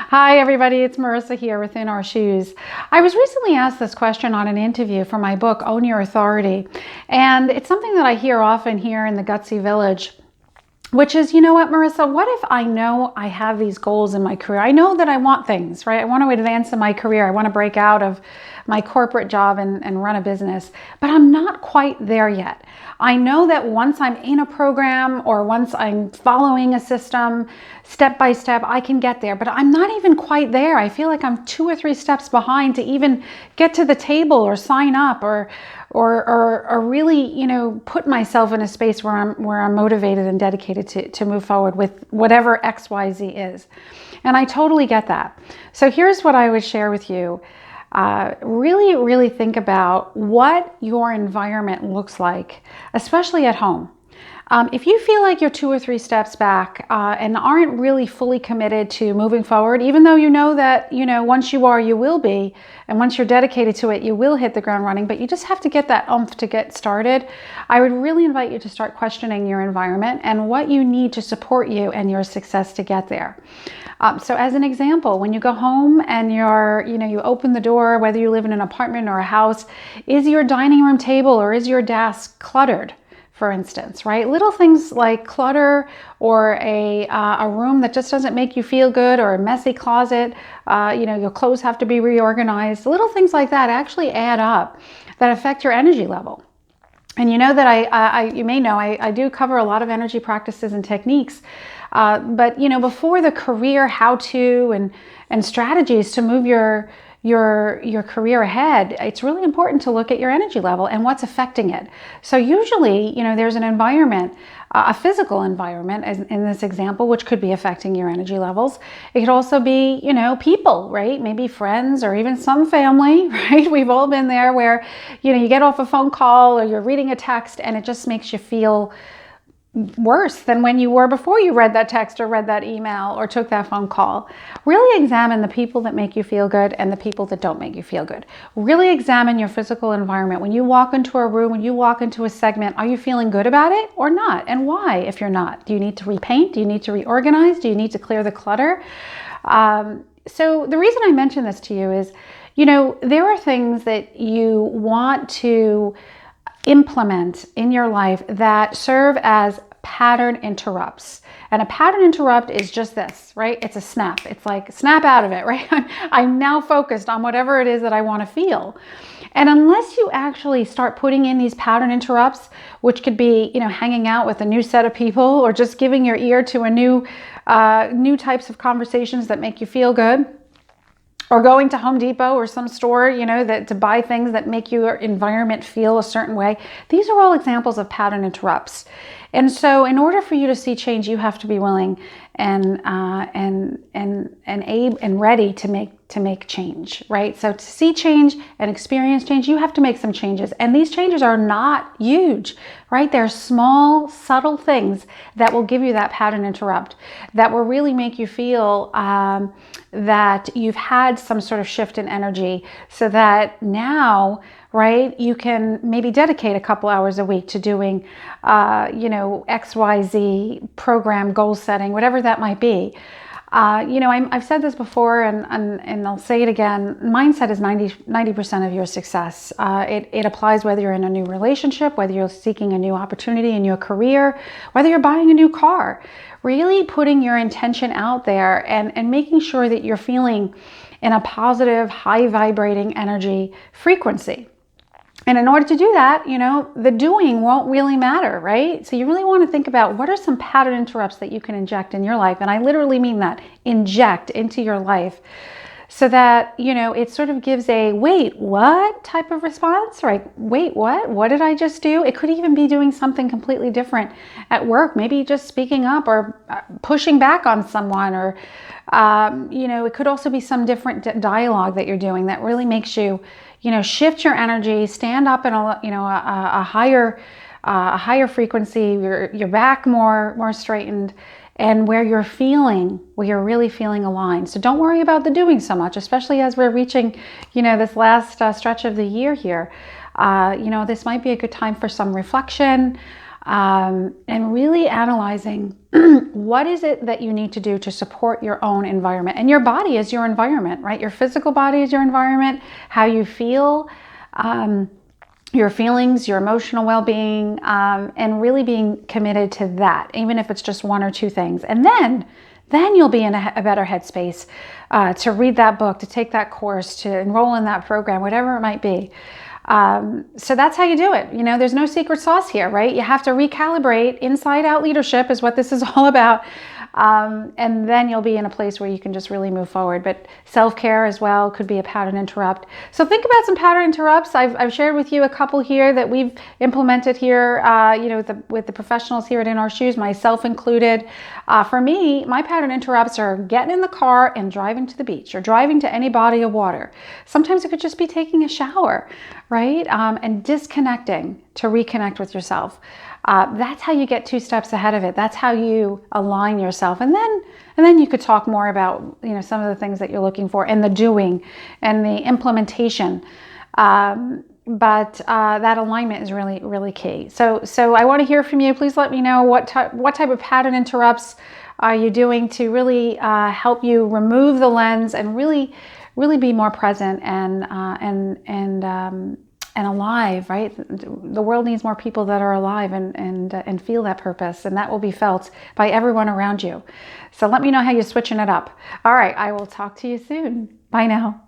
Hi everybody, it's Marissa here with In Our Shoes. I was recently asked this question on an interview for my book, Own Your Authority. And it's something that I hear often here in the Gutsy Village, which is, you know what, Marissa, what if I know I have these goals in my career? I know that I want things, right? I want to advance in my career. I want to break out of my corporate job and run a business, but I'm not quite there yet. I know that once I'm in a program or once I'm following a system, step by step, I can get there, but I'm not even quite there. I feel like I'm 2 or 3 steps behind to even get to the table or sign up or really, put myself in a space where I'm motivated and dedicated to move forward with whatever XYZ is. And I totally get that. So here's what I would share with you. Really think about what your environment looks like, especially at home. If you feel like you're 2 or 3 steps back and aren't really fully committed to moving forward, even though you know that, once you are, you will be, and once you're dedicated to it, you will hit the ground running, but you just have to get that oomph to get started, I would really invite you to start questioning your environment and what you need to support you and your success to get there. So as an example, when you go home and you open the door, whether you live in an apartment or a house, is your dining room table or is your desk cluttered? For instance, right? Little things like clutter or a room that just doesn't make you feel good, or a messy closet, your clothes have to be reorganized. Little things like that actually add up that affect your energy level. And you know that you may know I do cover a lot of energy practices and techniques, but before the career how-to and strategies to move your career ahead, it's really important to look at your energy level and what's affecting it. So usually, there's an environment, a physical environment, as in this example, which could be affecting your energy levels. It could also be, people, right? Maybe friends or even some family, right? We've all been there where, you get off a phone call or you're reading a text and it just makes you feel worse than when you were before you read that text or read that email or took that phone call. Really examine the people that make you feel good and the people that don't make you feel good. Really examine your physical environment. When you walk into a room, when you walk into a segment, are you feeling good about it or not? And why, if you're not? Do you need to repaint? Do you need to reorganize? Do you need to clear the clutter? So the reason I mention this to you is, there are things that you want to implement in your life that serve as pattern interrupts. And a pattern interrupt is just this, right? It's a snap. It's like snap out of it, right? I'm now focused on whatever it is that I want to feel. And unless you actually start putting in these pattern interrupts, which could be, hanging out with a new set of people or just giving your ear to a new types of conversations that make you feel good, or going to Home Depot or some store, to buy things that make your environment feel a certain way. These are all examples of pattern interrupts. And so in order for you to see change, you have to be willing and able and ready to make change, right? So to see change and experience change, you have to make some changes. And these changes are not huge, right? They're small, subtle things that will give you that pattern interrupt, that will really make you feel that you've had some sort of shift in energy, so that now, right, you can maybe dedicate a couple hours a week to doing, XYZ program, goal setting, whatever that might be. I've said this before and I'll say it again. Mindset is 90% of your success. It applies whether you're in a new relationship, whether you're seeking a new opportunity in your career, whether you're buying a new car. Really putting your intention out there and making sure that you're feeling in a positive, high vibrating energy frequency. And in order to do that, the doing won't really matter, right? So you really want to think about what are some pattern interrupts that you can inject in your life. And I literally mean that, inject into your life, so that, it sort of gives a, wait, what type of response, right? Wait, what? What did I just do? It could even be doing something completely different at work, maybe just speaking up or pushing back on someone, or, it could also be some different dialogue that you're doing that really makes you, shift your energy, stand up in a higher frequency, your back more straightened, and where you're really feeling aligned. So don't worry about the doing so much, especially as we're reaching, this last stretch of the year here. This might be a good time for some reflection, and really analyzing what is it that you need to do to support your own environment. And your body is your environment, right? Your physical body is your environment, how you feel, your feelings, your emotional well-being, and really being committed to that, even if it's just one or two things. And then you'll be in a better headspace to read that book, to take that course, to enroll in that program, whatever it might be. So that's how you do it. You know, there's no secret sauce here, right? You have to recalibrate. Inside out leadership is what this is all about. And then you'll be in a place where you can just really move forward. But self-care as well could be a pattern interrupt. So think about some pattern interrupts. I've shared with you a couple here that we've implemented here, you know, with the professionals here at In Our Shoes, myself included. For me, my pattern interrupts are getting in the car and driving to the beach or driving to any body of water. Sometimes it could just be taking a shower, right? And disconnecting to reconnect with yourself. That's how you get 2 steps ahead of it. That's how you align yourself. And then you could talk more about, you know, some of the things that you're looking for and the doing and the implementation. But that alignment is really, really key. So I want to hear from you. Please let me know what type of pattern interrupts are you doing to really help you remove the lens and really be more present and alive, right? The world needs more people that are alive and feel that purpose, and that will be felt by everyone around you. So let me know how you're switching it up. All right, I will talk to you soon. Bye now.